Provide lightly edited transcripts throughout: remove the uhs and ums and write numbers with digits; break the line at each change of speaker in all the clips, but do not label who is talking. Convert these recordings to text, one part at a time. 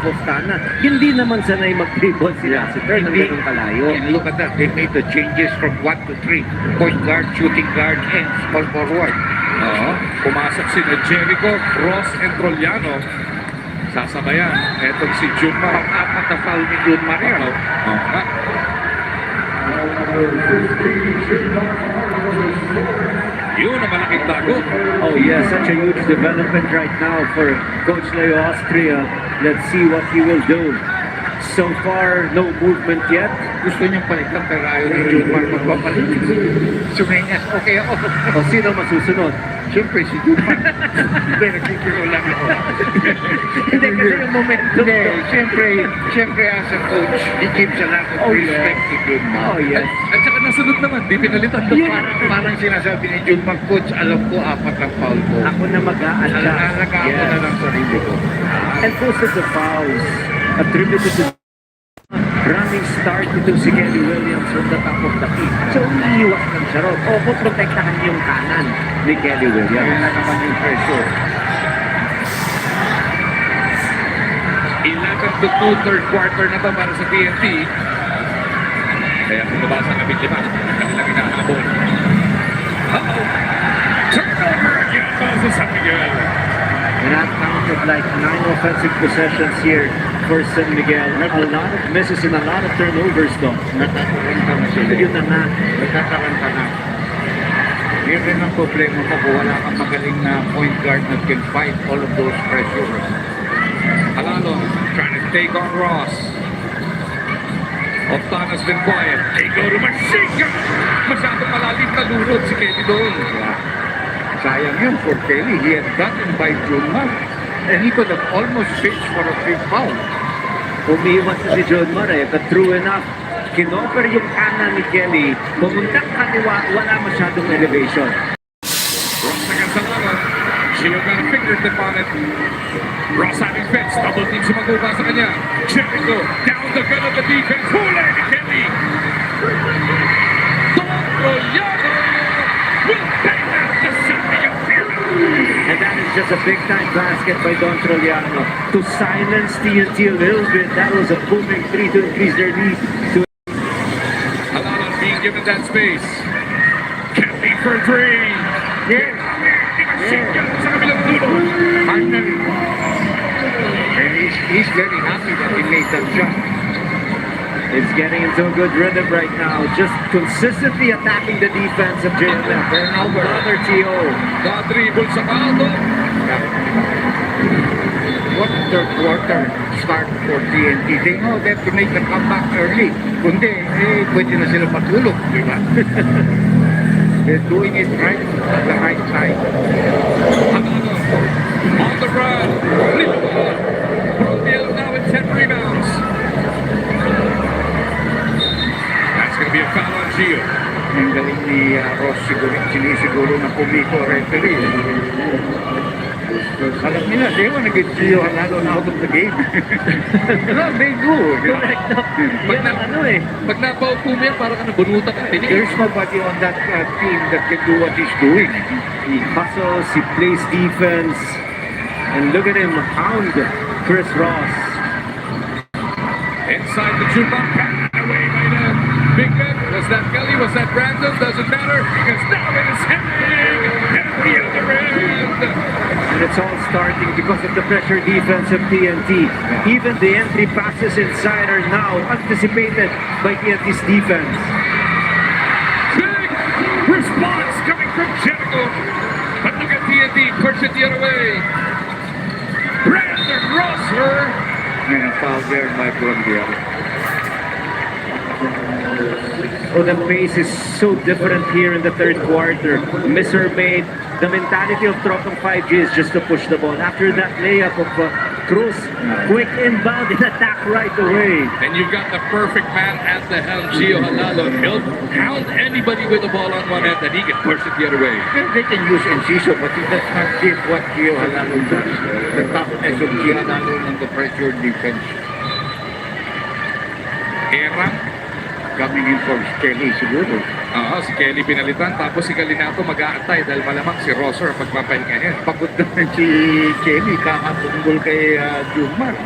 of Tana. Hindi naman sanay mag-dribble si Lassiter ng ganun kalayo.
And look at that, they made the changes from 1 to 3. Point guard, shooting guard, and small forward.
Oo. Pumasok si Jericho, Ross, and Trollano. Sasabayan. Etong si Junmar.
Pang-apat na foul ni Junmar yan.
Oo nga. Yun ang malaking bago.
Oh yes, such a huge development right now for Coach Leo Austria. Let's see what he will do. So far, no movement yet.
Gusto niyang palitan pero ayaw ni Junmar magpapalit. Sumenyas, okay ako.
O sino masusunod?
Siyempre si Junmar. Hindi, nagkikiro lang ako.
Hindi kasi yung momentum.
Hindi, siyempre as a coach, he gives a lot of respect to Junmar.
Oh yes.
At saka nasunod naman, di pinalitan doon.
Parang sinasabi ni Junmar, Coach, alam ko apat ang foul ko.
Ako na mag-a-adjust.
Alaga ako na lang sarili ko.
And those are the fouls attributed to running start itong si Kelly Williams from the top of the key. So, umiiwas ng charot. O, protektahan yung kanan ni Kelly
Kaya
Williams.
na naman yung pressure.
11 to 2, third quarter na to para sa TNT. Kaya bumaba sa labing lima. Kanilang inahabol. Uh-oh! Turnover again para sa San Miguel.
And I've counted like 9 offensive possessions here for San Miguel. A lot of misses and a lot of turnovers though.
Natataranta na sila.
Yun na nga.
Natataranta na. Yun rin ang problema mo kung wala kang magaling na point guard that can fight all of those pressures.
Alalo trying to take on Ross. Octana's been quiet. They go to machine gun. Masyadong malalim na lurot si Kelly doon.
Sayang yun for Kelly. He had gotten by Junmar. And he could have almost pitched for a free foul.
Umiiwas na si John Murray, but true enough, kinoffer yung kanan ni Kelly. Pumuntak kaliwa, wala masyadong elevation.
Ross against Alalo. Gio got a fingertip on it. Ross having fence. Double team si Maguba sa kanya. Jericho down the gun of the defense. Hula ni Kelly. Trollano will pay that to Sydney Appearance.
And that is just a big-time basket by Don Trollano to silence TNT a little bit. That was a booming three to increase their lead.
Alalo being given that space. Kelly for three.
Yes.
Machine gun sa kabilang dulo.
Finally. And he's very happy that he made that shot.
It's getting into a good rhythm right now. Just consistently attacking the defense of JMF.
Turnover.
Another TO.
Na-dribble sa Aldo.
What third quarter start for TNT? They know they have to make the comeback early. Kundi, pwede na sila patulog, di ba? They're doing it right at the right time.
Alado on the run. Brodil now with 10 rebounds. That's going to be a foul on Gio.
Ang galing ni Ross sinisiguro na pumiko referee. Alam nila, they want to get Gio Hanalo out of the game. No, they do.
Correct. No? Yan ang ano eh.
Pag napaupo mo yan, parang nabunutan ka.
There's nobody on that team that can do what he's doing.
He hustles, he plays defense. And look at him hound Chris Ross.
Inside the jukebox, away by the big man. Was that Kelly? Was that Brandon? Doesn't matter because now it is happening at the other end.
And it's all starting because of the pressure defense of TNT. Even the entry passes inside are now anticipated by TNT's defense.
Big response coming from Jericho. But look at TNT, push it the other way. Brandon Rosser.
And a foul there by Brondial.
Oh, the pace is so different here in the third quarter. Misser made. The mentality of Trotong 5G is just to push the ball. After that layup of Cruz, quick inbound and attack right away.
And you've got the perfect man at the helm, Gio Hanalo. He'll hound anybody with the ball on one end and he can push it the other way.
They can use Enciso, but he does not give what Gio Hanalo does. The toughness of Gio Hanalo on the pressure defense.
Era.
Coming in for Kelly siguro.
Si Kelly pinalitan. Tapos si Galinato mag-aantay dahil malamang si Rosser ang pagpapahinga niya.
Pagod naman si Kelly, kakatunggol kay Junmar.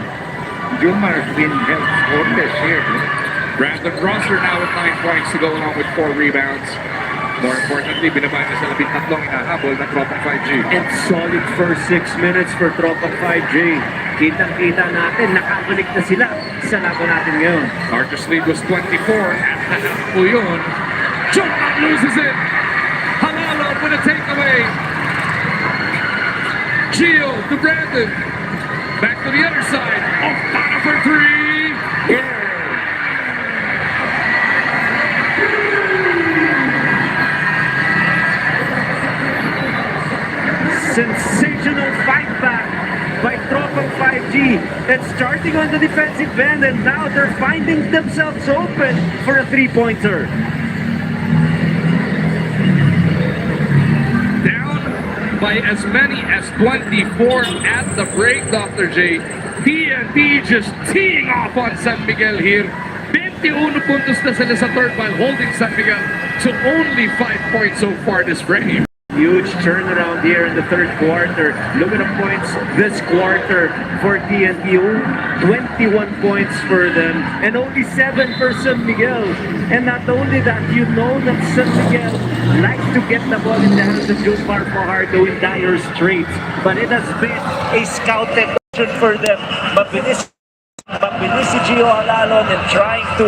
Jumar has been held scoreless here.
Brandon Rosser now with 9 points to go along with 4 rebounds. More importantly, binaba niya sa 13 hinahabol ng Tropang 5G.
And solid first 6 minutes for Tropang 5G. Kitang-kita natin, nakabalik na sila sa laban natin ngayon.
Largest lead was 24 at the half po yun. Jumar loses it. Halalo with a takeaway. Gio to Brandon. Back to the other side. O'Connor for 3. Yeah.
Sensational fight back by Tropang 5G. And starting on the defensive end, and now they're finding themselves open for a three-pointer.
Down by as many as 24 at the break, Dr. J. TNT just teeing off on San Miguel here. 21 puntos na sila sa third while holding San Miguel to only 5 points so far this frame.
Huge turnaround here in the third quarter. Look at the points this quarter for TNT. 21 points for them and only 7 for San Miguel. And not only that, you know that San Miguel likes to get the ball in the hands of Jumar Fajardo in dire straits. But it has been a scouted option for them. Mabilis si Gio Alalon and trying to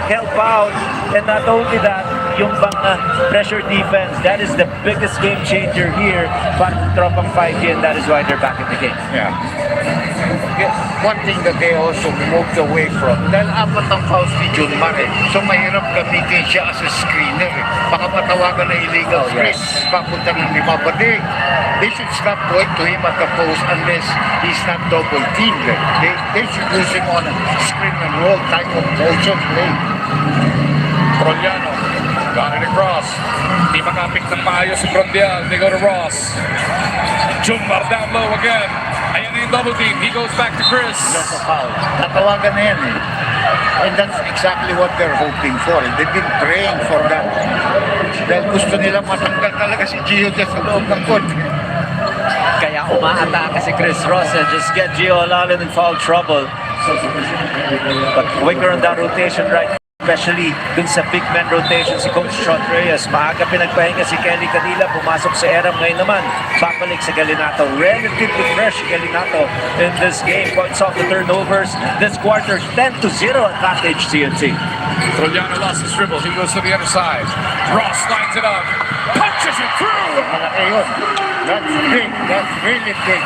help out. And not only that, yung bang pressure defense, that is the biggest game changer here para sa Tropang 5G, and that is why they're back in the game.
Yeah. One thing that they also moved away from, dahil apat ang fouls ni Junmar eh. So mahirap gamitin siya as a screener eh. Baka matawagan na illegal screen. Papunta ng lima. But they should stop going to him at the post unless he's not double teamed. They should use him on a screen and roll type of motion play.
Troliano got it across. Di makapik ng maayos si Grondial. They go to Ross. Jumar down low again. Ayan na yung double team. He goes back to Chris.
That's a foul. Natawagan na yan eh. And that's exactly what they're hoping for. They've been praying for that. Dahil gusto nila matanggal talaga si Gio dyan sa loob ng court.
Kaya umaatake si Chris Ross and just get Gio Alalon in foul trouble. But quicker on that rotation right now. Especially dun sa big man rotation si Coach Shot Reyes. Maaga pinagpahinga si Kelly Canila. Pumasok sa Eram ngayon naman. Babalik sa Galinato. Relatively fresh si Galinato in this game. Points off the turnovers. This quarter 10-0 advantage TNT.
Troliano lost his dribble. He goes to the other side. Ross lines it up. Punches it through.
Malaki yun. That's big. That's really big.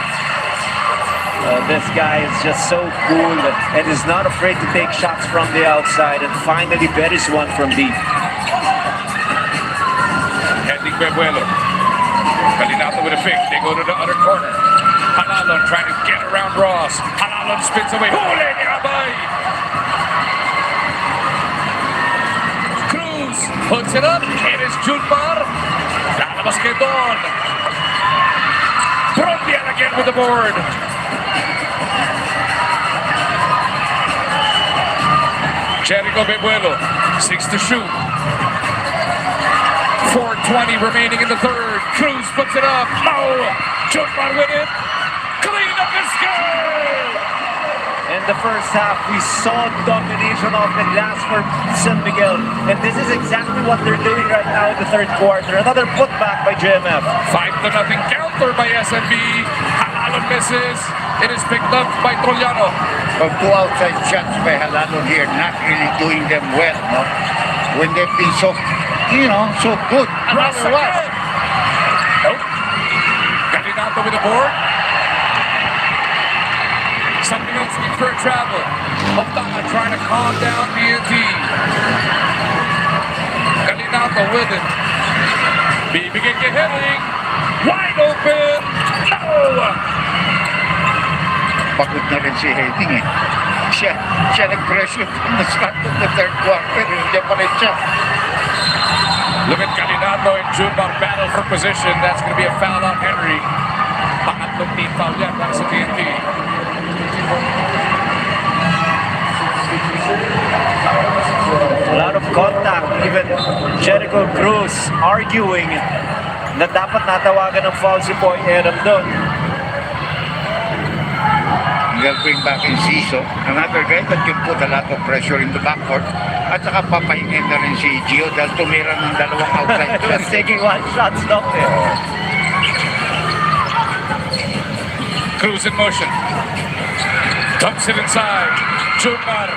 This guy is just so cool and is not afraid to take shots from the outside and finally buries one from deep.
Heading Bebuelo. Galinato with a fake. They go to the other corner. Halalon trying to get around Ross. Halalon spins away. Huli ni Abay. Cruz puts it up. It is Junmar. Lalabas kay Don. Brombian again with the board. Jericho Bebuelo, 6 to shoot. 4:20 remaining in the third. Cruz puts it up. Oh, Junmar with it. Clean up his goal.
In the first half, we saw domination of the glass for San Miguel. And this is exactly what they're doing right now in the third quarter. Another putback by JMF.
5-0 counter by SMB. Halalon misses. It is picked up by Troliano.
From two outside shots by Halalo here, not really doing them well, no? When they've been so, so good.
Ross again. Nope. Galinato with the board. Something else for a travel. Optama trying to calm down TNT. Galinato with it. Bibigay kay Henning. Wide open. No!
Pagod na rin si Heading eh. Siya nag-pressure from the start of the third quarter. Hindi pa rin siya.
Look at Galinato and Junmar battle for position. That's going to be a foul on Henry. Pangatlong team foul yan para sa TNT.
A lot of contact. Even Jericho Cruz arguing na dapat natawagan ng foul si Boy Adam doon.
They'll bring back in Ciso, another guy that can put a lot of pressure in the backcourt. At saka papahingin na rin si Gio dahil tumira ng dalawang outside.
Just taking one shot, stop it.
Cruz in motion. Dumps it inside. Jumar.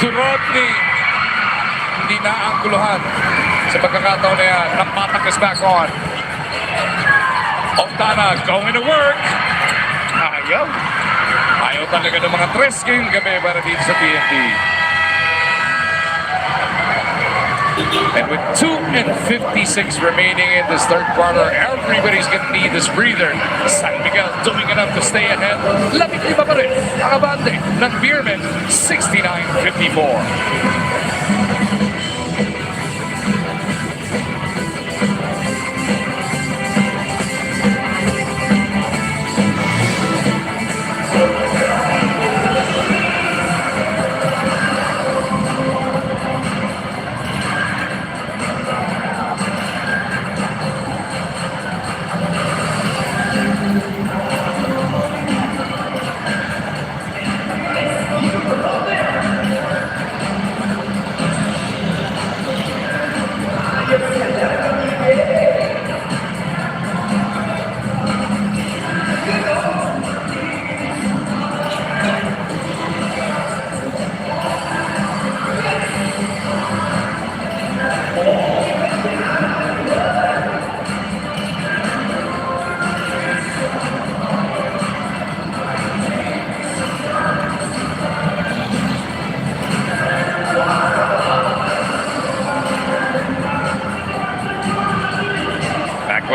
To Rodney. Hindi na ang guluhan. Sa pagkakataon na yan, Nampatak is back on. Oftana going to work.
Ayaw.
Ayaw talaga ng mga tres ngayong gabi para dito sa TNT. And with 2:56 remaining in this third quarter, everybody's gonna need this breather. San Miguel doing enough to stay ahead. 15 pa rin ang abante ng Beerman, 69-54.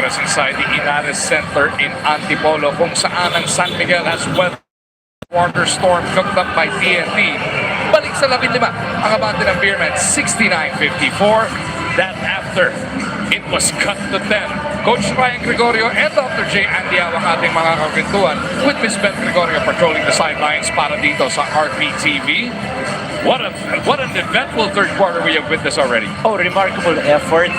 Inside the Inares Center in Antipolo kung saan ang San Miguel has weathered water storm cooked up by TNT. Balik sa 15 ang abante ng Beerman, 69-54. That after it was cut to 10. Coach Ryan Gregorio and Dr. J. Andy Awak ating mga kakwentuhan with Miss Ben Gregorio patrolling the sidelines para dito sa RPTV. What an eventful third quarter we have witnessed already.
Oh, remarkable effort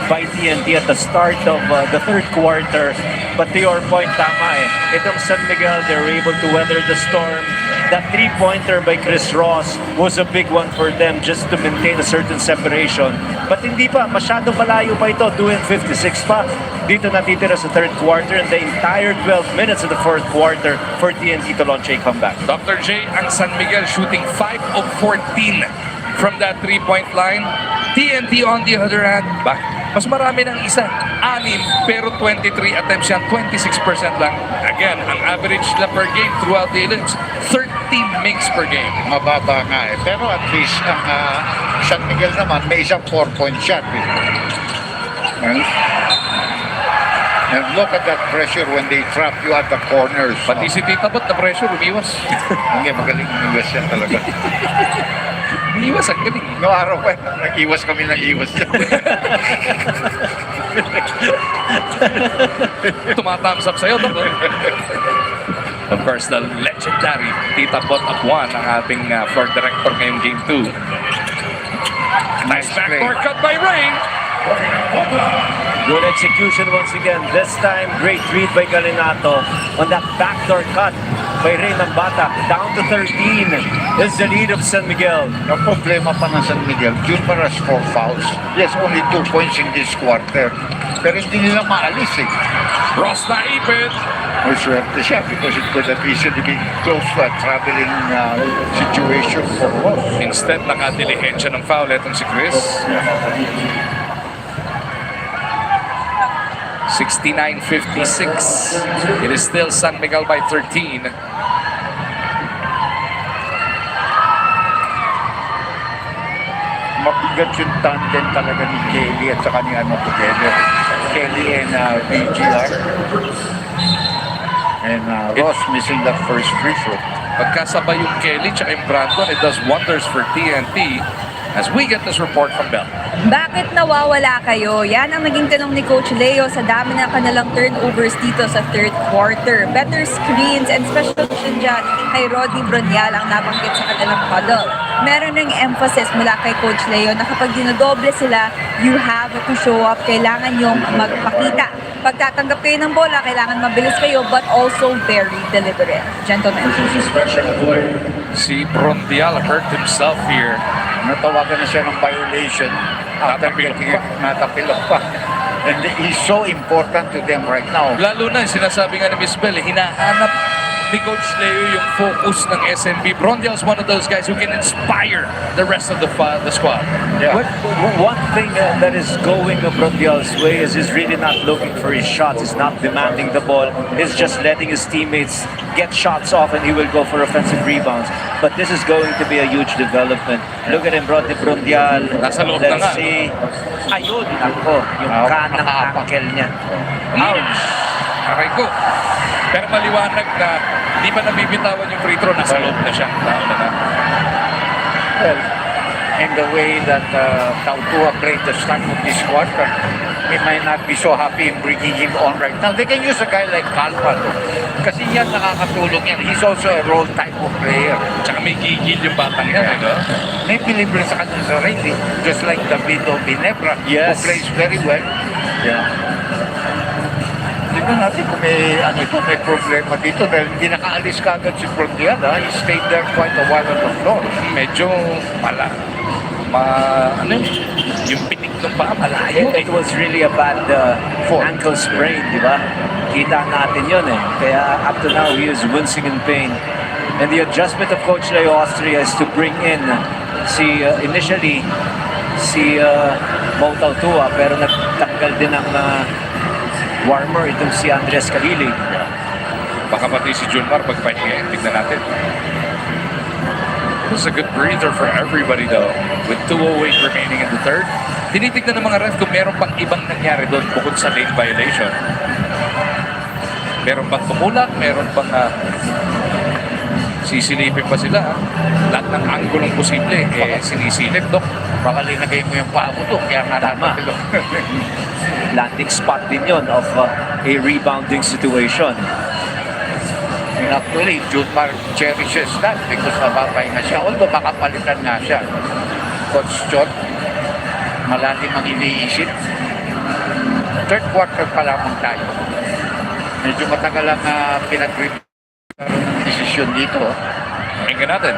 by TNT at the start of the third quarter. But to your point, tama eh. Itong San Miguel, they were able to weather the storm. That three-pointer by Chris Ross was a big one for them just to maintain a certain separation. But hindi pa, masyado malayo pa ito, 2:56 pa. Dito natitira sa third quarter and the entire 12 minutes of the fourth quarter for TNT to launch a comeback.
Dr. J, ang San Miguel shooting 5 of 14 from that three-point line. TNT on the other hand, mas marami ng isa. 6 pero 23 attempts yan, 26% lang. Again, ang average na per game throughout the innings, 30 makes per game.
Mababa nga eh. Pero at least ang San Miguel naman may isang 4-point shot. And look at that pressure when they trap you at the corners.
Pati si Tita Bot na pressure, umiwas.
Hindi, magaling umiwas siya talaga.
Umiwas, ang galing.
No araw pa, nag-iwas kami ng iwas siya.
Tumatams up sa'yo, Dr. Of course, the legendary Tita Bot Abuan ang ating floor director ngayong Game 2. Nice backdoor cut by Ray.
Good execution once again. This time, great read by Galinato on that backdoor cut by Ray Nambata. Down to 13 is the lead of San Miguel.
Ang problema pa ng San Miguel, Junior has 4 fouls. Yes, only 2 points in this quarter. Pero hindi nila maalis eh.
Ross naipit.
May swerte siya because it could have easily been close to a traveling situation for Ross.
Instead, nakadilihensya ng foul itong si Chris. 69-56. It is still San Miguel by 13.
Mabigat yung tandem talaga ni Kelly at saka ni together. Kelly and BGR. And Ross missing that first free throw.
Pagkasabay yung Kelly at yung Brandon, it does wonders for TNT as we get this report from Bell.
Bakit nawawala kayo? Yan ang naging tanong ni Coach Leo sa dami ng kanilang turnovers dito sa third quarter. Better screens and special mention dyan kay Rodney Bronyal ang nabanggit sa kanilang huddle. Meron ng emphasis mula kay Coach Leo na kapag dinodoble sila, you have to show up. Kailangan yung magpakita pagtatanggap kayo ng bola, kailangan mabilis kayo but also very deliberate. Gentlemen.
Si Brondial hurt himself here.
Natawagan na siya ng violation after getting natapilok pa. And he's so important to them right now.
Lalo na, sinasabi nga ni Miss Bell, hinahanap ni Coach Leo yung focus ng SMB. Brondial is one of those guys who can inspire the rest of the squad.
Yeah.
One thing that is going Brondial's way is he's really not looking for his shots. He's not demanding the ball. He's just letting his teammates get shots off and he will go for offensive rebounds. But this is going to be a huge development. Look at him, Brondial.
Nasa loob na nga.
Let's see. Ayun, ako, yung kanang ankle niya.
Ouch! Aray ko. Pero maliwanag na di pa nabibitawan yung free throw, nasa loob na siya.
Well, in the way that Tautua played the start of this quarter, he might not be so happy in bringing him on right now. They can use a guy like Calpan. Kasi yan nakakatulong yan. He's also a role type of player.
Tsaka may gigil yung batang yan, no?
May believe sa kanya sarili. Just like Davido Binebra,
Yes.
who plays very well.
Yeah.
Tignan natin kung may problema dito dahil hindi nakaalis kagad si Brondial. He stayed there quite a while on the floor.
Medyo yung pitik ng paa malayo.
It was really a bad ankle sprain, di ba? Kita natin yun eh. Kaya up to now, he is wincing in pain. And the adjustment of Coach Leo Austria is to bring in initially si Mo Tautua, pero nagtanggal din ang warmer itong si Andres Kalili.
Baka pati si Junmar pagpahinga. Tignan natin. This is a good breather for everybody though. With 2:08 remaining in the third. Tinitignan ng mga ref kung meron pang ibang nangyari doon bukod sa late violation. Meron bang tumulak? Meron bang sisilipin pa sila? Lahat ng anggulong posible sinisilip, Dok.
Baka linagay mo yung paa mo doon. Kaya nga
Tama. Landing spot din yon of a rebounding situation.
And actually, Junmar cherishes that because napapahinga siya. Although makapalitan nga siya. Coach Chot, malalim ang iniisip. Third quarter pa lamang tayo. Medyo matagal ang pinag-review ng desisyon dito.
Pakinggan natin.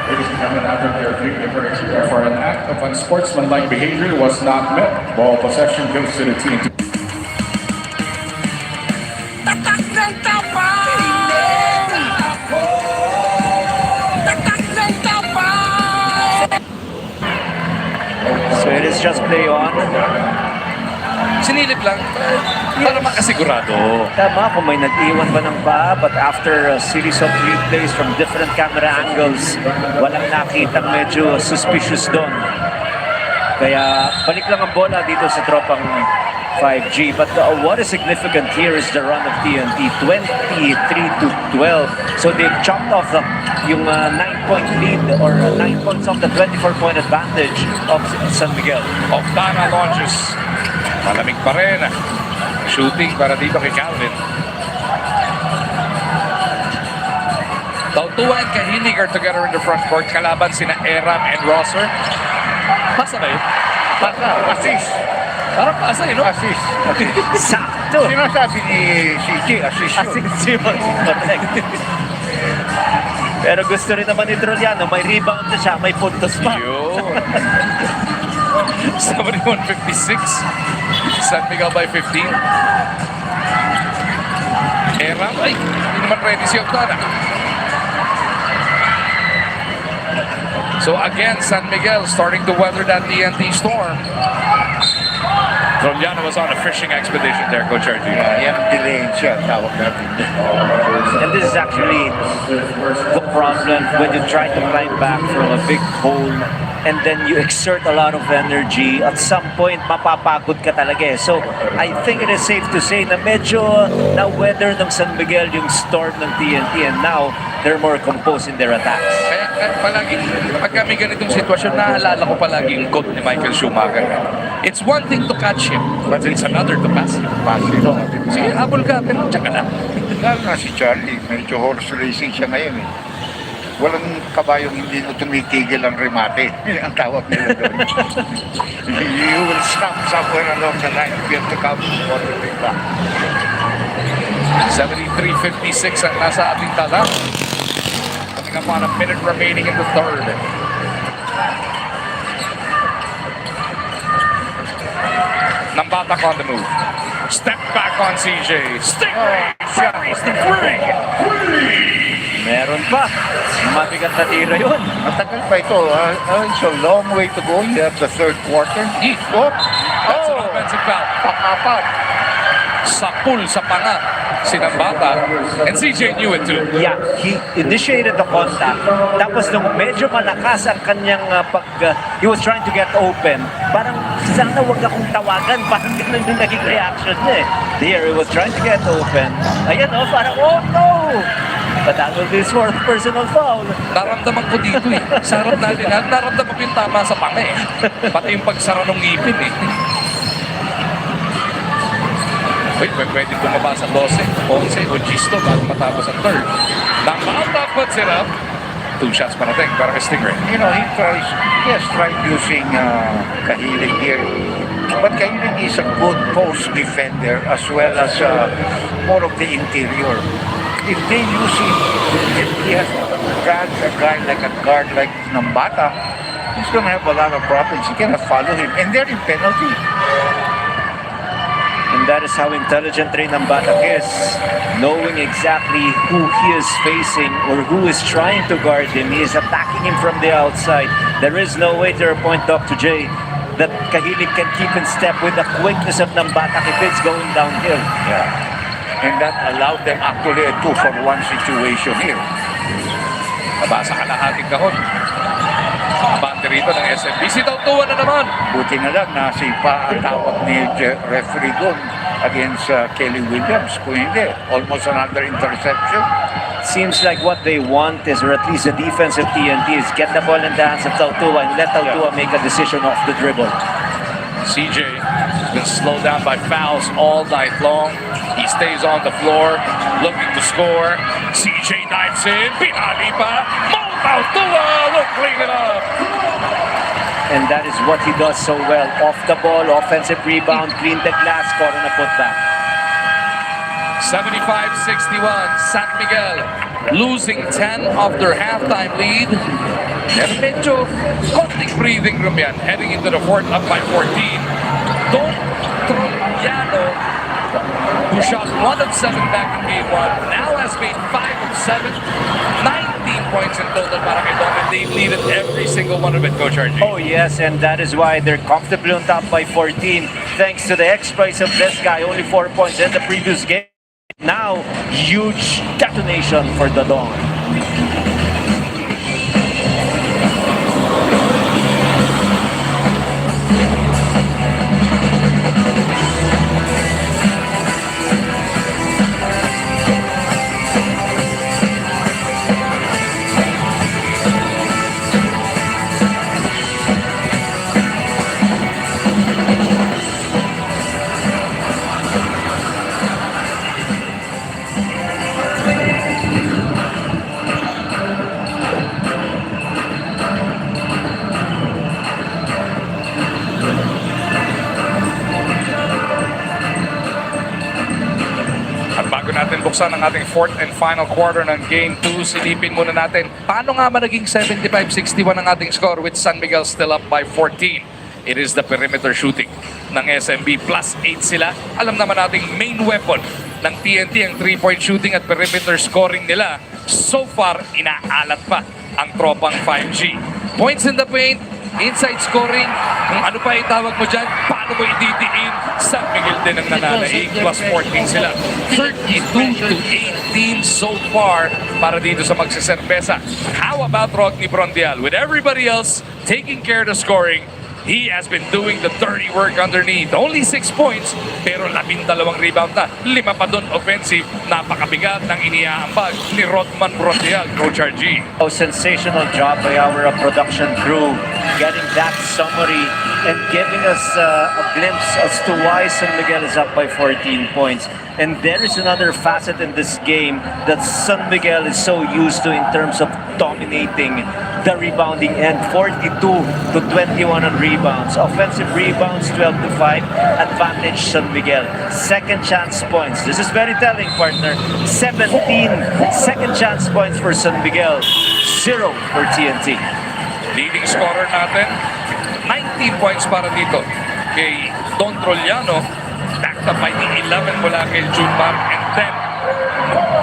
Ladies and gentlemen, after their three-minute break for an act of unsportsmanlike behavior was not met. Ball possession goes to the team.
So it is just play on.
Sinilip lang para makasigurado.
Tama kung may nag-iwan ba ng paa, but after a series of replays from different camera angles, walang nakitang medyo suspicious doon. Kaya balik lang ang bola dito sa tropang 5G. But what is significant here is the run of TNT, 23-12. So they've chopped off yung 9-point lead or 9 points off the 24-point advantage of San Miguel.
Oftana launches. Malamig pa rin. Shooting para dito kay Calvin. Tautua and Kahilig are together in the front court. Kalaban sina Eram and Rosser. Pasa ba yun?
Pasa, assist.
Parang pasa yun, no?
Assist.
Sakto!
Sinasabi ni CJ, assist yun.
Assist yun. Correct. Pero gusto rin naman ni Troliano, may rebound na siya, may puntos pa.
Yun. 71-56. San Miguel by 15. Eram, ay, hindi naman ready si Octana. So again, San Miguel starting to weather that TNT storm. Troliano was on a fishing expedition there, Coach RG.
Yan ang delay siya, tawag natin.
And this is actually the problem when you try to climb back from a big hole and then you exert a lot of energy. At some point, mapapagod ka talaga eh. So, I think it is safe to say na medyo na-weather ng San Miguel yung storm ng TNT and now they're more composed in their attacks.
Kaya palagi, pag kami ganitong sitwasyon, naalala ko palagi yung quote ni Michael Schumacher. It's one thing to catch him, but it's another to pass him. Sige, habol ka, pero tsaka na.
Lalo na si Charlie, medyo horse racing siya ngayon eh. walang kabayong hindi tumitigil ang remate. Ang tawag nila doon. You will stop somewhere along the line if you have to come all the way back.
73-56 ang nasa ating tala. Coming up on a minute remaining in the third. Nambatak on the move. Step back on CJ. Stingray buries the three.
Meron pa. Mabigat na tira yun.
Matagal pa ito. It's a long way to go. You have the third quarter. Oh,
That's an offensive foul.
pakapat.
Sa pool, sa panga. Sinambata. And CJ knew it too.
Yeah, he initiated the contact. Tapos nung medyo malakas ang kanyang he was trying to get open. Parang sana wag akong tawagan. Parang ganun yung naging reaction niya eh. There, he was trying to get open. Ayan oh, parang oh no! But that will be his fourth personal foul.
Naramdaman ko dito eh. Sa harap natin, naramdaman ko yung tama sa panga eh. Pati yung pagsara ng ngipin eh. Wait, pwede bumaba sa 12, 11 o Gisto bago matapos ang third. Nang maal puts it up. 2 shots parating para kay Stingray.
You know, he has tried using Kahilig here. But Kahilig is a good post defender as well as more of the interior. If they use him, if he has grabbed a guy like a guard like Nambata, he's going to have a lot of problems. He cannot follow him. And they're in penalty.
And that is how intelligent Ray Nambatak is, knowing exactly who he is facing or who is trying to guard him. He is attacking him from the outside. There is no way, to your point, Dr. J, that Kahilig can keep in step with the quickness of Nambatak if it's going downhill.
Yeah. And that allowed them actually a 2-for-1 situation here.
Nabasa kalahating kahon. Bante rito ng SMBC daw tuwa na naman.
Buti na lang nasipa ang tawag ni referee doon against Kelly Williams. Kung hindi, almost another interception.
Seems like what they want is, or at least the defensive TNT, is get the ball in the hands of Tautua and let Tautua make a decision off the dribble.
CJ has been slowed down by fouls all night long. He stays on the floor, looking to score. CJ dives in, pinali pa. Tautua will clean it up.
And that is what he does so well. Off the ball, offensive rebound, clean the glass, score on a putback.
75-61, San Miguel losing 10 of their halftime lead. And medyo konting breathing room yan, heading into the fourth up by 14. Don Troyano, who shot 1 of 7 back in game 1, now has made 5 of 7, 19 points in total para kay Don, and they lead it every single one of it, Coach RG.
Oh yes, and that is why they're comfortably on top by 14, thanks to the exploits of this guy, only 4 points in the previous game. Now, huge detonation for the Dawn.
Natin buksan ang ating fourth and final quarter ng Game 2. Silipin muna natin paano nga ba naging 75-61 ang ating score with San Miguel still up by 14. It is the perimeter shooting ng SMB. Plus 8 sila. Alam naman nating main weapon ng TNT ang 3-point shooting at perimeter scoring nila. So far, inaalat pa ang tropang 5G. Points in the paint, inside scoring, kung ano pa itawag mo dyan, paano mo ididiin, San Miguel din ang nananaig, plus 14 sila. 32-18 so far para dito sa magsiserbesa. How about Rodney Brondial? With everybody else taking care of the scoring, he has been doing the dirty work underneath. Only 6 points, pero 12 rebound na. 5 pa doon offensive. Napakabigat ng iniaambag ni Rodman Brondial, Coach RG.
Oh, sensational job by our production crew getting that summary
and giving us a glimpse as to why San Miguel is up by 14 points. And there is another facet in this game that San Miguel is so used to in terms of dominating the rebounding end. 42 to 21 on rebounds. Offensive rebounds 12 to 5. Advantage San Miguel. Second chance points. This is very telling, partner. 17 second chance points for San Miguel. 0 for TNT.
Leading scorer natin, 19 points para dito kay Don Troliano, backed up by the 11 mula kay Junmar, and then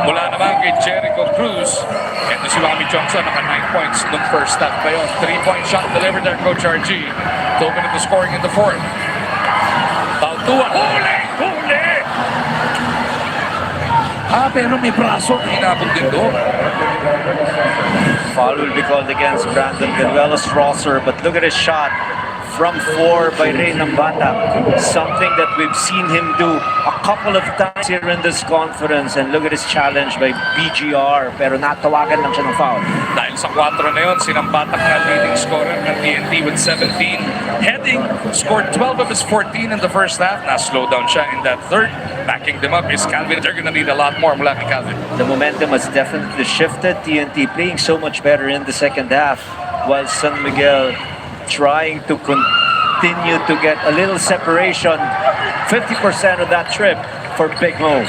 mula naman kay Jericho Cruz. And si Wami Johnson, naka 9 points nung first half pa yun. 3-point shot delivered there, Coach RG, to open up the scoring in the fourth. Tautua, huli! Pero may braso, hinabog din doon.
Foul will be called against Brandon Ganuelos Rosser, but look at his shot from 4 by Ray Nambata. Something that we've seen him do a couple of times here in this conference. And look at his challenge by BGR, pero natawagan lang siya ng foul.
Dahil sa 4 na yun, sinambatak na leading scorer ng TNT with 17. Heading scored 12 of his 14 in the first half. Na-slow down siya in that third. Backing them up is Calvin. They're gonna need a lot more mula kay Calvin.
The momentum has definitely shifted. TNT playing so much better in the second half, while San Miguel trying to continue to get a little separation. 50% of that trip for Big Mo.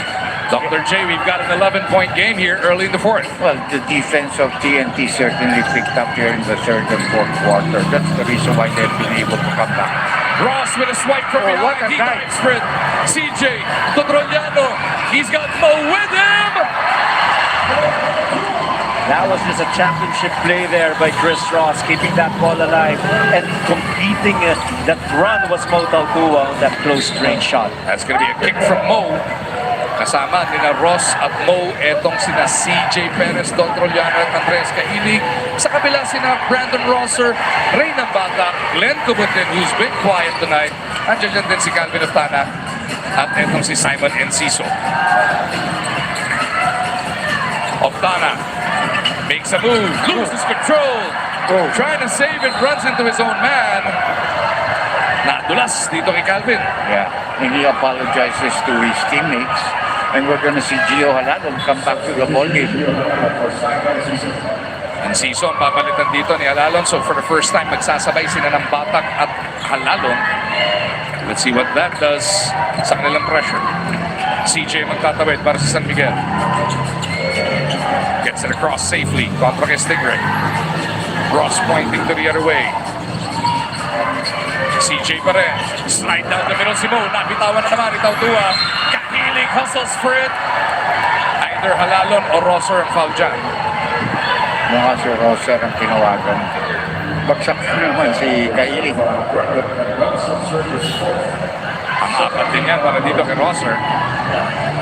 Dr. J, we've got an 11-point game here early in the fourth.
Well, the defense of TNT certainly picked up here in the third and fourth quarter. That's the reason why they've been able to come back.
Ross with a swipe from behind.
What a
He
guy.
got spread. CJ Todroliano. He's got Mo with him.
That was just a championship play there by Chris Ross, keeping that ball alive and completing it. That run was Mo Tautua on that close range shot.
That's going to be a kick from Mo. Kasama nina Ross at Mo, etong sina CJ Perez, Don Troliano at Andres Cahilig. Sa kabila sina Brandon Rosser, Ray Nambata, Glenn Cubutin, who's been quiet tonight. Andiyan din si Calvin Oftana at etong si Simon Enciso. Oftana makes a move, loses control, trying to save it, runs into his own man. Nadulas dito kay Calvin.
Yeah, and he apologizes to his teammates. And we're going to see Gio Halalon come back to the ball game.
Enciso ang papalitan dito ni Halalon. So for the first time, magsasabay sila ng Batak at Halalon. Let's see what that does sa kanilang pressure. CJ magtatawid para sa San Miguel. Gets it across safely. Kontra kay Stingray. Ross pointing to the other way. CJ pa rin. Slide down the middle si Mo. Nabitawan na naman. Tautua. Kahilig hustles for it. Either Halalon o Rosser ang foul dyan.
Mga si Rosser ang tinawagan. Bagsak naman si Kaili.
Ang apat din yan para dito kay Rosser.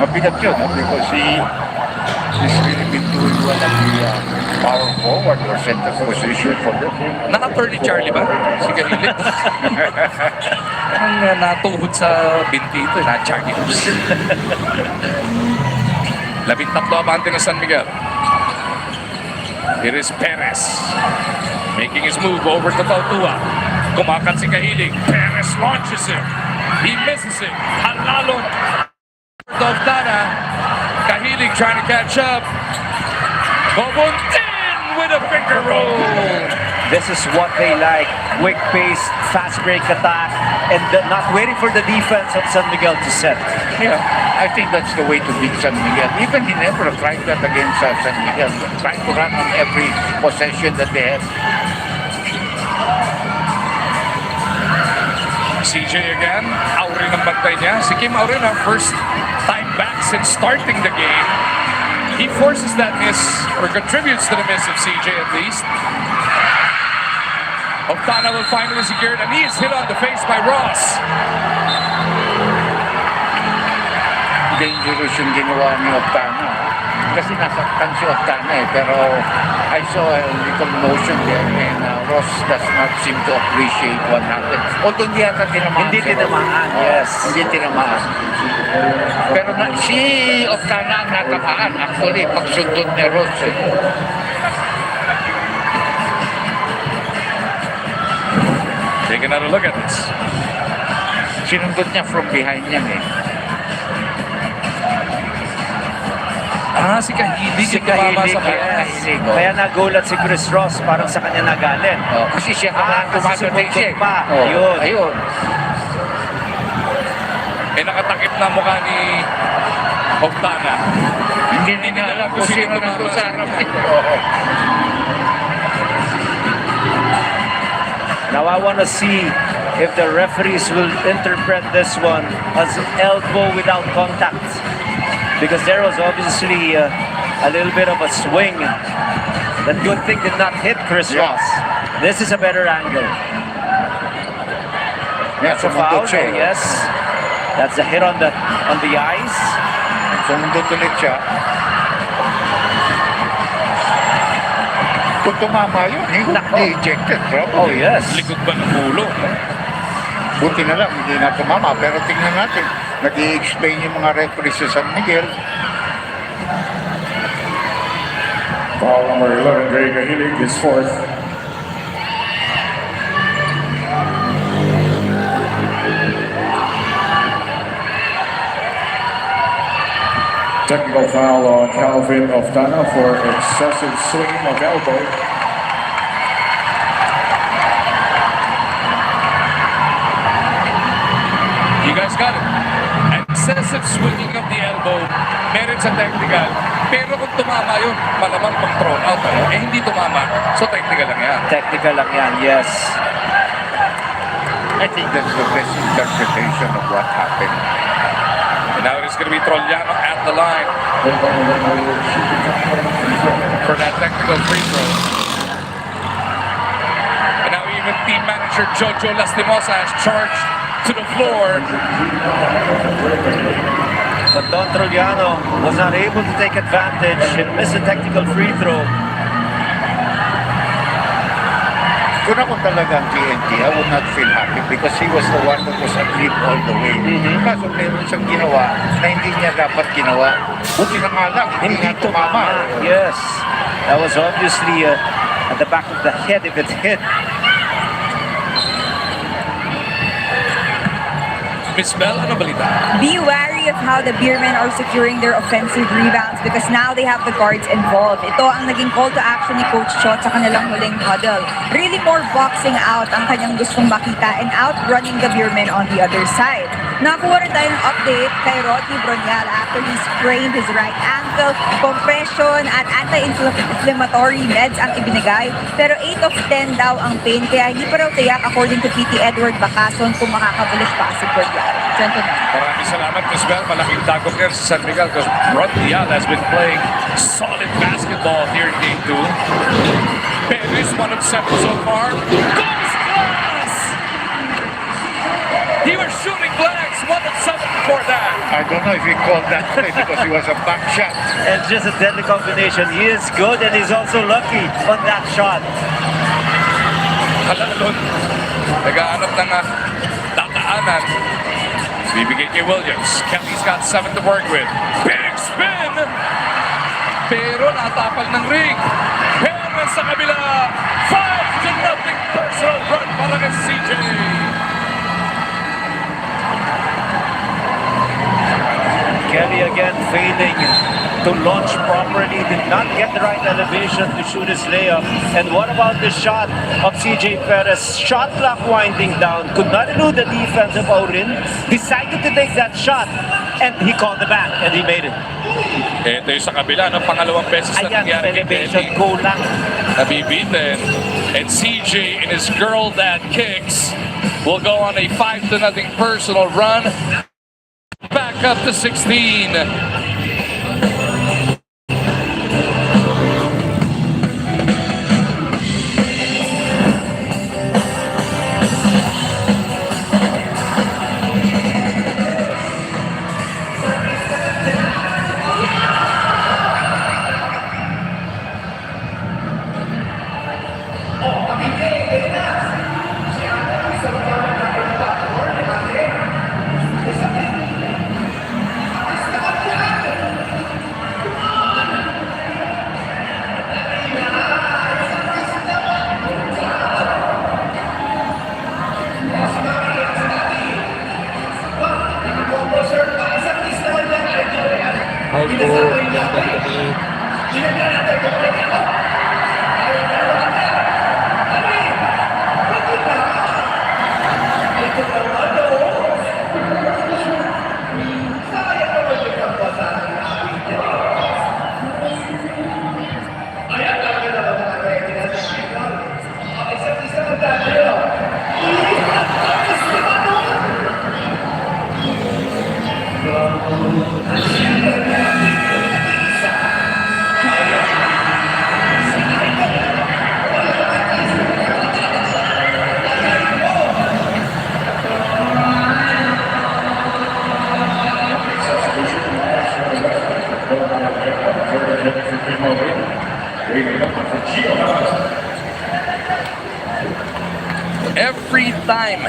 Mabigat yun, because he's really been doing well at the power forward or center position for them.
Naka-pearly Charlie ba? Si Kahilig. Anong natuhod sa binti ito? Na-Charlie. 13 abante ng San Miguel. Here is Perez. Making his move over to Tautua. Kumakat si Kahilig. Perez launches him. He misses it. Halalon. Dovdana. Kahilig trying to catch up. Bobontin with a finger roll.
This is what they like. Quick pace, fast break attack, and not waiting for the defense of San Miguel to set.
Yeah, I think that's the way to beat San Miguel. Even he never tried that against San Miguel. Trying to run on every possession that they have.
CJ again. Aurin ang bantay niya. Si Kim Aurin, first time back since starting the game. He forces that miss, or contributes to the miss of CJ at least. Oftana will finally secure it, and he is hit on the face by Ross.
Dangerous yung ginawa ni Oftana. Kasi nasaktan si Oftana pero I saw a little motion there and Ross does not seem to appreciate what happened. Although hindi yata tinamaan.
Hindi tinamaan, yes.
Hindi tinamaan. Pero si Oftana ang natamaan actually pagsundot ni Ross.
Take Take another look at this.
Sinundot niya from behind yan eh.
Si Kahili yung tumama sa pass.
Kahilig, oh.
Kaya nagulat si Chris Ross, parang sa kanya nagalit.
Oh, kasi siya naman
kasi
tumatay siya.
sumundot pa.
Oh,
Yun.
ayun.
Nakatakip na mukha ni Octana.
Hindi nila alam kung sino nandun sa harap nito. Oh.
Now I want to see if the referees will interpret this one as elbow without contact. Because there was obviously a little bit of a swing. That good thing did not hit Chris
Yeah.
Ross. This is a better angle.
Yeah,
That's a foul,
sumundot siya.
yes. That's a hit on the eyes.
Sumundot ulit siya. Kung tumama yun, ejected.
Oh yes.
Likod ba ng ulo?
Buti na lang, hindi na tumama. Pero tingnan natin, nag-i-explain yung mga referees sa San Miguel.
Foul number 11, Greg Kahilig, his fourth. Technical foul on Calvin Oftana for excessive swing of elbow.
You guys got it. Excessive swinging of the elbow. Meron sa technical. Pero kung tumama yun, malamang pang thrown out. Hindi tumama. So technical lang yan.
Technical lang yan, yes.
I think that's the best interpretation of what happened.
And now it's going to be Trollano at the line for that technical free throw. And now even team manager Jojo Lastimosa has charged to the floor.
But Don Trollano was not able to take advantage and miss a technical free throw.
Kung ako talagang TNT, I would not feel happy because he was the one that was asleep all the way. Kaso meron siyang ginawa na hindi niya dapat ginawa. Buti na nga lang, hindi nga tumama.
Yes. That was obviously at the back of the head if it hit.
Miss Bell, ano balita?
Be wary of how the Beermen are securing their offensive rebounds because now they have the guards involved. Ito ang naging call to action ni Coach Chot sa kanilang huling huddle. Really more boxing out ang kanyang gustong makita and outrunning the Beermen on the other side. Nakakuha rin tayong update kay Rodney Bronial after he sprained his right ankle, compression at anti-inflammatory meds ang ibinigay. Pero 8 of 10 daw ang pain kaya hindi pa raw tiyak according to PT Edward Bacason kung makakabulis pa si Bronial.
Maraming salamat, Miss Bell. Malaking dagok here sa San Miguel because Bronial has been playing solid basketball here in Game 2. Perez, 1 of 7 so far. Goes glass! He was shooting blanks, 1 of 7 before that.
I don't know if he called that play because he was a back shot.
And just a deadly combination. He is good and he's also lucky on that shot.
Halalon. Nagaanap ng tataanan. Bibigay kay Williams. Kelly's got 7 to work with. Big spin! Pero natapal ng ring. Perez sa kabila. 5-0 personal run para kay CJ.
Kelly again failing to launch properly, did not get the right elevation to shoot his layup. And what about the shot of CJ Perez? Shot clock winding down, could not elude the defense of Aurin, decided to take that shot, and he called the back, and he made it.
Ito yung sa kabila, no? Pangalawang beses na
Ayan,
nangyari kay
elevation,
Kelly.
kulang.
Nabibitin. And CJ and his girl dad kicks will go on a 5-0 personal run. Back up to 16. Every time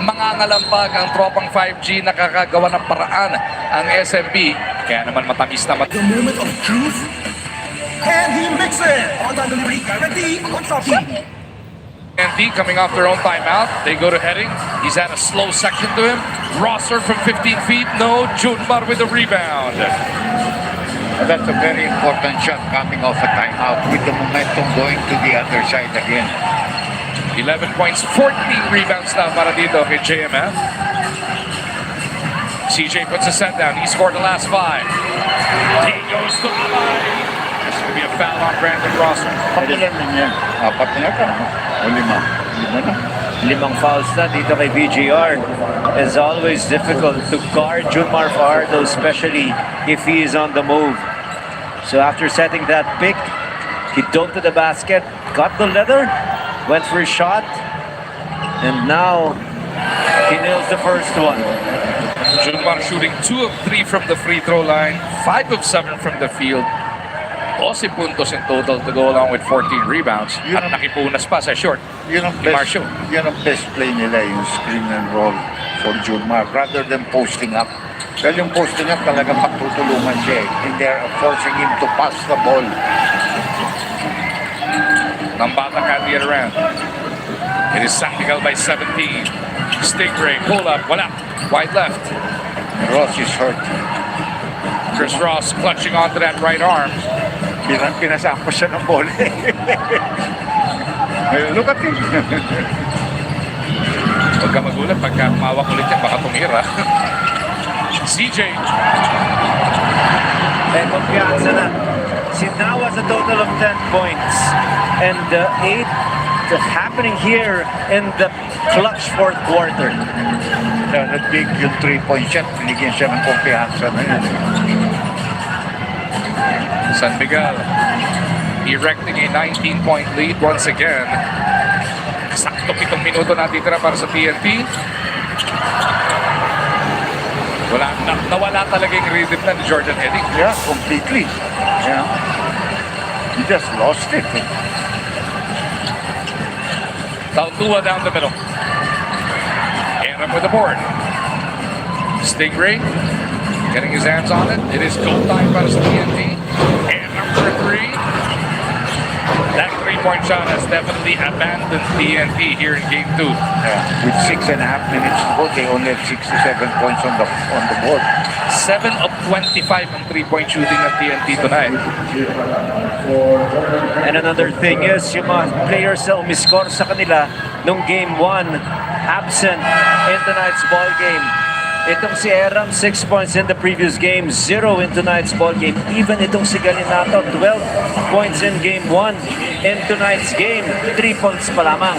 mangangalampag ang tropang 5G, nakakagawa ng paraan ang SMB. Kaya naman matamis na
The moment of truth, and he makes it. On-time delivery guarantee on Shopee.
ND coming off their own timeout. They go to heading. He's had a slow section to him. Rosser from 15 feet. No. Junmar with the rebound.
That's a very important shot coming off a timeout with the momentum going to the other side again.
11 points, 14 rebounds now para dito kay JMF. CJ puts a set down. He scored the last 5. He goes to Abay. This could be a foul on Brandon Rosser.
Pakilan na niya. Apat na yata. O lima. Lima na.
Limang fouls na dito kay BGR. It's always difficult to guard Junmar Fajardo, especially if he is on the move. So after setting that pick, he dove to the basket, got the leather, went for a shot, and now he nails the first one.
Junmar shooting 2 of 3 from the free throw line, 5 of 7 from the field. 12 puntos in total to go along with 14 rebounds. At nakipunas pa sa short.
Yun ang
ni
best,
Marcio.
yun ang best play nila, yung screen and roll for Junmar rather than posting up. Dahil yung posting up talagang pagtutulungan siya eh. And they're forcing him to pass the ball.
Nambata at the other end. It is San Miguel by 17. Stingray, pull up, wala. Wide left.
Ross is hurt.
Chris Ross clutching onto that right arm.
Pinasampo siya ng ball. Look at him.
Huwag ka magulat pagka mawak ulit yan, baka tumira. CJ.
And kumpiyansa na. See, now has a total of 10 points. And 8 happening here in the clutch fourth quarter.
Nag-big yung 3-point shot. Binigyan siya ng kumpiyansa na yun.
San Miguel erecting a 19-point lead once again. Sakto 7 minuto natitira para sa TNT. Nawala talaga yung rhythm na ni Jordan Heading.
Yeah, completely. Yeah. He just lost it.
Tautua down the middle. Aram with the board. Stingray getting his hands on it. It is go time para sa TNT. And number 3. That 3-point shot has definitely abandoned TNT here in Game 2.
Yeah. With 6.5 minutes to go, they only have 67 points on the board.
7 of 25 ang 3-point shooting at TNT tonight.
And another thing is, yung mga players na umiscore sa kanila nung Game 1, absent in tonight's ball game. Itong si Aram, 6 points in the previous game, 0 in tonight's ball game. Even itong si Galinato, 12 points in Game 1. In tonight's game, 3 points pa lamang.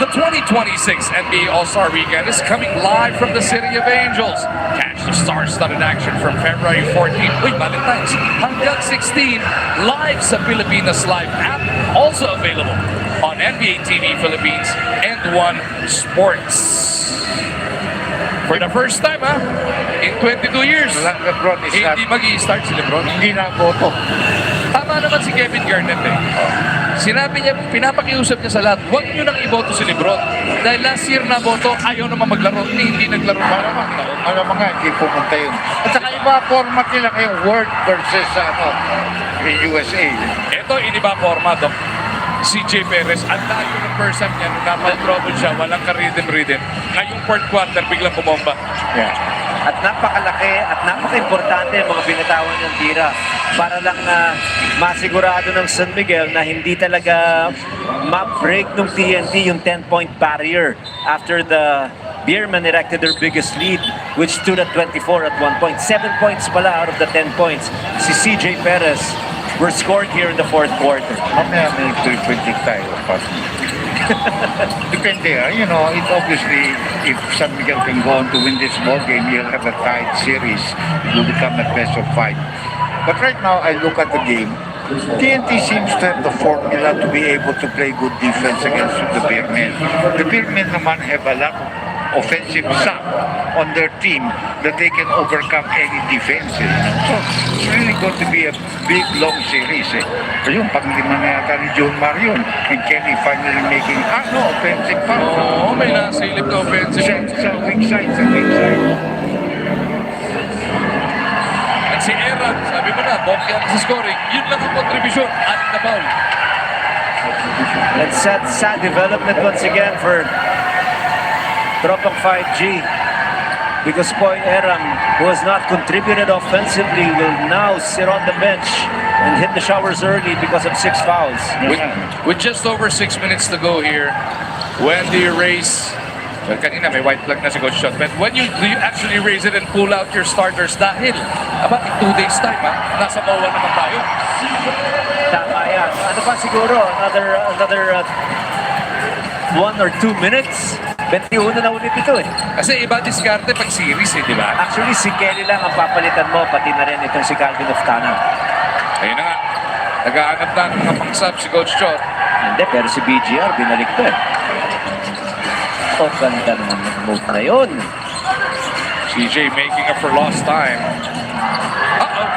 The 2026 NBA All-Star Weekend is coming live from the City of Angels. Catch the star-studded action from February 14, Valentine's, hanggang 16, live sa Pilipinas Live app, also available on NBA TV Philippines and One Sports. For the first time, in 22 years,
LeBron is not,
hindi mag-i-start si LeBron.
hindi na boto.
Tama naman si Kevin Garnett eh. Sinabi niya, pinapakiusap niya sa lahat, huwag niyo nang iboto si LeBron. Dahil last year na boto, ayaw naman maglaro. Hindi naglaro pa naman.
Alam mo nga, hindi pumunta yun. At saka iba format nila ngayong Word versus in USA.
Ito, iniba forma, Doc. Si J. Perez, ang layo ng first time niya, nung napag-trouble siya, walang ka-rhythm. Ngayong fourth quarter, biglang bumomba.
Yeah.
At napakalaki at napaka-importante ang mga binatawan ng tira para lang na masigurado ng San Miguel na hindi talaga ma-break ng TNT yung 10-point barrier after the Beermen erected their biggest lead, which stood at 24 at 1 point. 7 points pala out of the 10 points. Si CJ Perez were scored here in the fourth quarter.
Mamaya may predict tayo. Depende, you know, it obviously, if San Miguel can go on to win this ball game, you'll have a tied series. It will become a best of 5. But right now, I look at the game. TNT seems to have the formula to be able to play good defense against the Beermen. The Beermen naman have a lot of offensive sap on their team that they can overcome any defense. So, it's really going to be a big, long series. Ayun, pag-lima na yata ni John Marion and Kenny finally making, offensive foul.
Oo, may nasilip na offensive.
Sa weak side, sa weak side.
At si Aaron, sabi mo na, bongga sa scoring. Yun lang ang kontribusyon. Ating na foul.
Let's set sad development once again for Tropang 5G, because Poy Eram, who has not contributed offensively, will now sit on the bench and hit the showers early because of 6 fouls.
With just over 6 minutes to go here, when do you raise? Well, kanina may white flag na si Coach Shot, but do you actually raise it and pull out your starters dahil about in 2 days time, nasa bawa naman tayo.
Tama yan. Ano pa siguro? Another 1 or 2 minutes? 21 na ulit ito eh.
Kasi iba diskarte pag series di ba?
Actually, si Kelly lang ang papalitan mo, pati na rin itong si Calvin Oftana.
Ayun na nga. Nag-aanap na ng kapang-sub si Coach Shot.
Hindi, pero si BGR, binalik ko eh. Oh, ganda naman ng move na yun.
CJ making up for lost time. Uh-oh!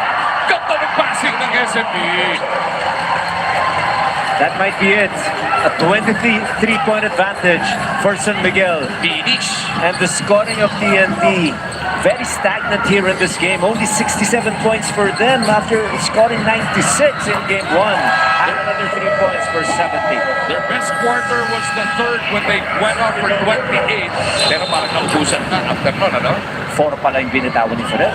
Ganda ng passing ng SMB!
That might be it. A 23-point advantage for San Miguel.
Finish!
And the scoring of TNT, very stagnant here in this game. Only 67 points for them after scoring 96 in game 1. And another 3 points for 70.
Their best quarter was the third when they went up for 28. Pero parang naubusan na after nun, ano?
4 pala yung binitawan ni Fred.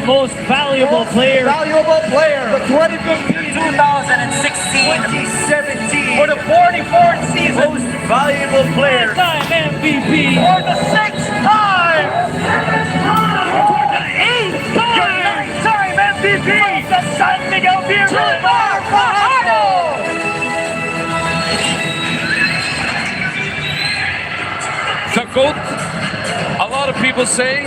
Most valuable player.
Valuable player.
The 2015,
2016,
2017.
for the 44th season.
Most valuable player. Time MVP.
For the 6th time.
For the 8th time.
Your 9th-time MVP.
The San Miguel Beer.
Jomar Fajardo.
The GOAT, a lot of people say,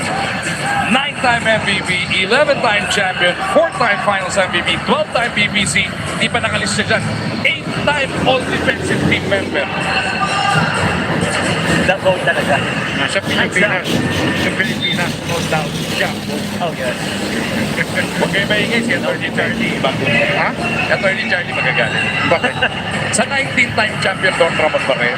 9-time MVP, 11-time champion, 4-time finals MVP, 12-time BBC, di pa nakalista dyan, 8-time all-defensive team member.
That vote talaga.
Sa Pilipinas, no doubt siya.
Oh, yes.
Huwag kayo maingay si Attorney Charlie, bago.
Ha?
Attorney Charlie magagalit.
Bakit?
Sa 19-time champion, Don Ramon pa rin.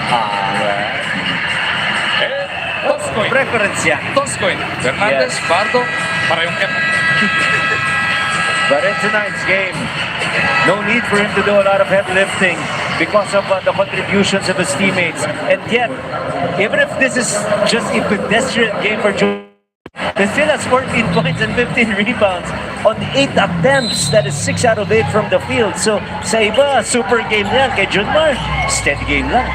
Toscoin.
Preference yan.
Toscoin. Fernandez,
Yes.
Pardo, parehong F.
But in tonight's game, no need for him to do a lot of heavy lifting because of the contributions of his teammates. And yet, even if this is just a pedestrian game for Joe, he still has 14 points and 15 rebounds on 8 attempts. That is 6 out of 8 from the field. So, sa iba, super game yan. Kay Junmar, steady game lang.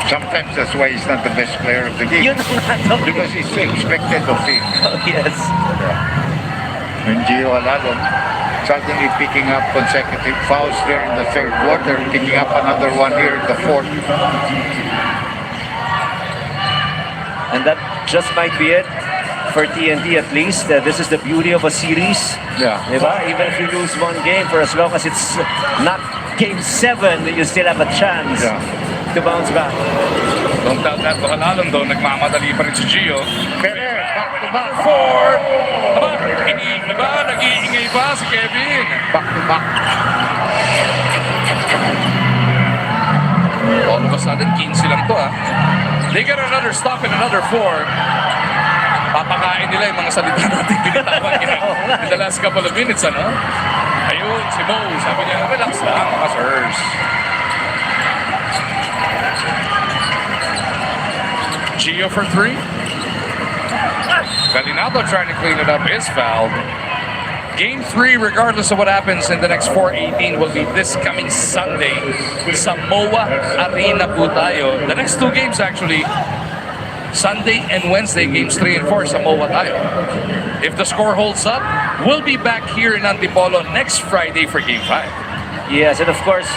Sometimes that's why he's not the best player of the game.
Yun ang ano.
Because he's expected of him.
Oh, yes.
And Gio Alalon suddenly picking up consecutive fouls there in the third quarter, picking up another one here in the fourth.
And that just might be it for TNT at least. This is the beauty of a series.
Yeah.
Diba? Even if you lose one game, for as long as it's not game 7, you still have a chance
Yeah.
to bounce back.
Don't tell that to Halalong though. Nagmamadali pa rin si Gio.
Ferrer, back to back.
Four. Aba, iniiba, nag-iingay pa si Kevin.
Back to back.
All of a sudden, 15 lang to They get another stop and another 4. Papakain nila yung mga salita natin binitawan in the last couple of minutes, ano? Ayun, si Mo, sabi niya, relax lang, mga sirs. Gio for 3. Galinado trying to clean it up, is fouled. Game 3, regardless of what happens in the next 4-18, will be this coming Sunday sa MOA Arena po tayo. The next 2 games actually, Sunday and Wednesday, games 3 and 4 sa MOA tayo. If the score holds up, we'll be back here in Antipolo next Friday for Game 5.
Yes, and of course,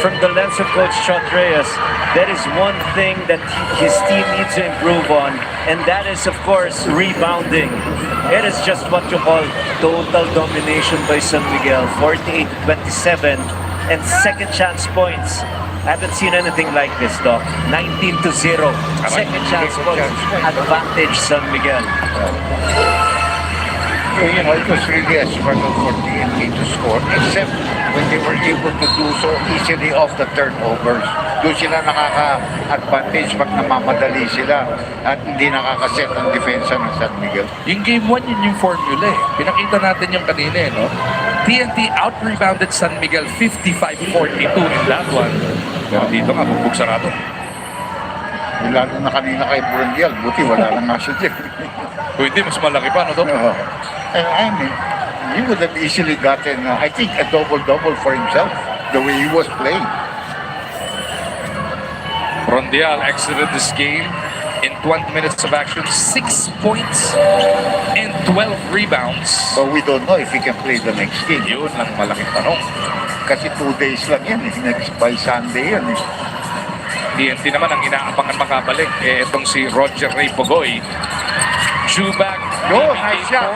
from the lens of Coach Chot Reyes, there is one thing that his team needs to improve on, and that is, of course, rebounding. It is just what you call total domination by San Miguel, 48-27, and second chance points. I haven't seen anything like this, Doc. 19-0, second chance points, advantage San Miguel.
You know, it was really a struggle for TNT to score, except when they were able to do so easily off the turnovers. Doon sila nakaka-advantage pag namamadali sila at hindi nakakaset ang depensa ng San Miguel.
Yung Game 1, yun yung formula Pinakita natin yung kanina no? TNT out-rebounded San Miguel 55-42 in that one. Pero dito nga, bugbog sarado.
Lalo na kanina kay Brundial, buti wala lang nga siya dyan.
Kung hindi, mas malaki pa, no, Dok?
And I mean, he would have easily gotten, I think, a double-double for himself, the way he was playing.
Rondial exited this game in 20 minutes of action, 6 points and 12 rebounds.
But we don't know if he can play the next game.
Yun ang malaking tanong.
Kasi 2 days lang yan, next by Sunday yan.
TNT naman ang inaabangan makabalik. Itong si Roger Ray Pogoy. Chuback.
Yo, nice shot.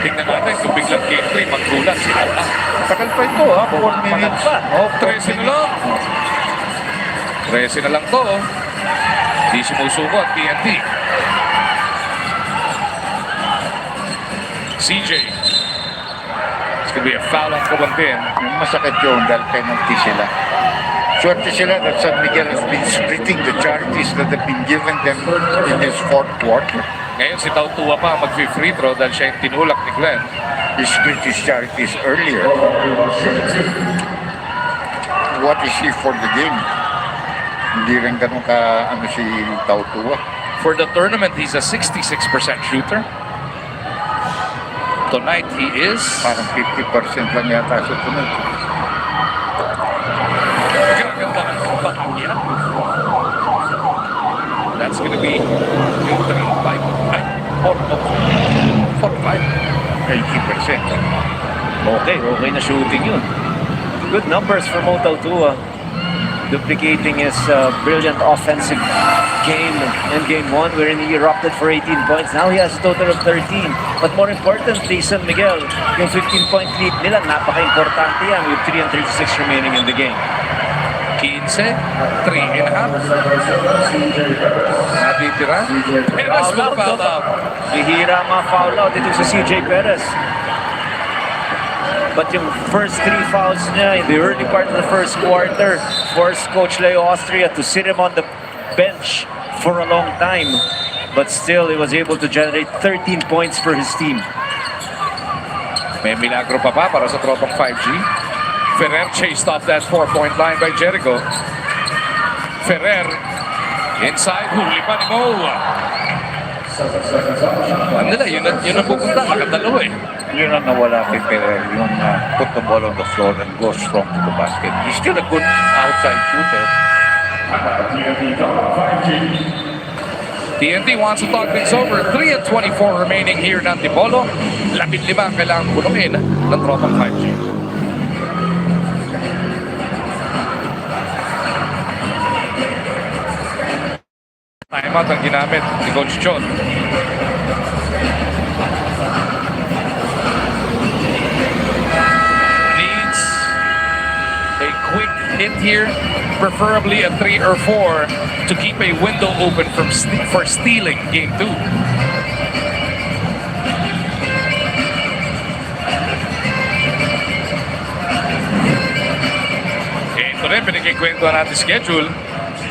Tingnan natin kung biglang game 3, maggulat si Ola.
Tagal pa ito, 4 minutes.
Oh, 13 na lang. 13 na lang to. Di sumusuko at TNT. CJ. It's gonna be a foul on Kabantin.
Masakit yun dahil penalty sila. Swerte sila that San Miguel has been splitting the charities that have been given them in this 4th quarter.
Ngayon si Tautua pa mag-free throw dahil siya yung tinulak ni Glenn.
He split his charities earlier. What is he for the game? Hindi rin ganun ka si Tautua.
For the tournament, he's a 66% shooter. Tonight, he is...
Parang 50% lang yata sa tunod.
That's gonna be yung 35.
80%.
Okay na shooting yun. Good numbers for Mo Tautua. Duplicating his brilliant offensive game in Game 1 wherein he erupted for 18 points. Now he has a total of 13. But more importantly, San Miguel, yung 15-point lead nila, napaka-importante yan with 3 and 36 remaining in the game.
15, 3.5. Natitira. Perez will foul out.
Bihira mga foul out ito sa CJ Perez. But yung first 3 fouls niya in the early part of the first quarter forced Coach Leo Austria to sit him on the bench for a long time. But still, he was able to generate 13 points for his team.
May milagro pa para sa tropang 5G. Ferrer chased off that 4-point line by Jericho. Ferrer inside, huli pa ni Mo. Ano nila, yun ang pupunta, nakadalawa
Yun ang nawala kay Ferrer, yung put the ball on the floor and go strong to the basket. He's still a good outside shooter.
TNT wants to talk things over. 3 and 24 remaining here in Antipolo. 15 ang kailangan punuin ng tropang 5G. Timeout ang ginamit ni Coach Chot. a quick hit here, preferably a 3 or 4 to keep a window open for stealing game 2. Ito rin, pinagkikwentuhan natin schedule.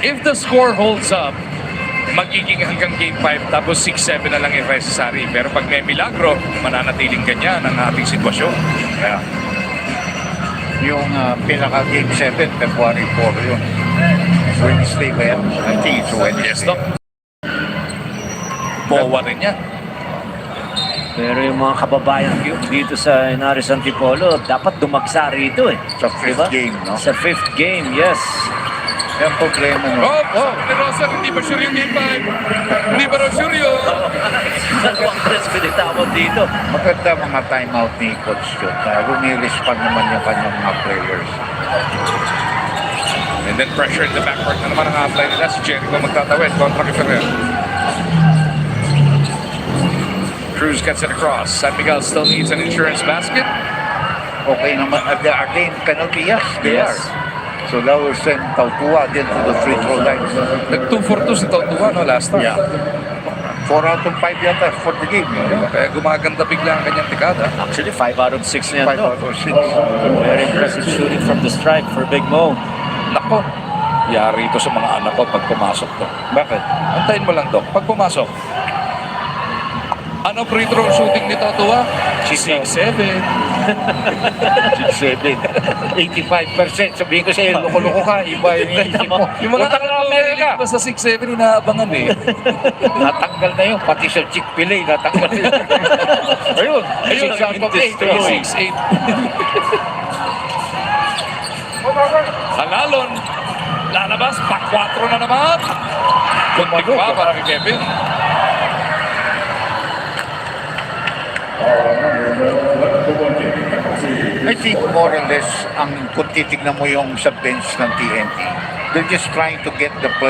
If the score holds up, magiging hanggang game 5 tapos 6-7 na lang yung necessary. Pero pag may milagro, mananatiling ganyan ang ating sitwasyon.
Kaya, yung pinaka-game 7, February 4 yun. Wednesday ba yan? I think it's Wednesday.
Yes, Doc. Bawa rin yan.
Pero yung mga kababayan dito sa Inaris Antipolo, dapat dumagsa rito eh.
Sa fifth game, no?
Sa 5th game, yes.
Yung problema, no?
Ni Rosa, hindi ba sure yung game 5? Hindi ba raw sure yun?
Dalawang press pinitawag dito.
Maganda mga timeout ni Coach Jot. Rumilispag naman yung kanyang mga players.
And then pressure in the backcourt na naman ang apply nila. Si Jericho magtatawid kontra kay Ferrer. Cruz gets it across. San Miguel still needs an insurance basket.
Okay naman. Again, penalty, yes, they
Yes.
are. So now we're send Tautua again to the free throw line.
Nag 2 for 2 si Tautua no, last time.
Yeah. 4 out of 5 yata for the game.
Kaya gumaganda bigla ang kanyang tikada.
Actually, 5 out of 6 na yan,
5
no?
out of 6.
Very impressive shooting from the stripe for Big Mo.
Nako, yari ito sa mga anak ko pag pumasok to.
Bakit?
Antayin mo lang, Doc. Pag pumasok, ano free throw shooting ni Tautua? 6-7.
7. 85%. Sabihin ko sa'yo, loko-loko ka. Iba yung iisip mo.
Yung mga
Punta ka ng Amerika.
basta 6-7 inaabangan eh.
Natanggal na yun. Pati sa Chick-fil-A, natanggal na yun. Ayun. 6 out of 8.
6-8. Alalon, lalabas, pa-4 na naman. Kuntik pa para kay Kevin.
I think more or less, kung titignan mo yung sa bench ng TNT, they're just trying to get the play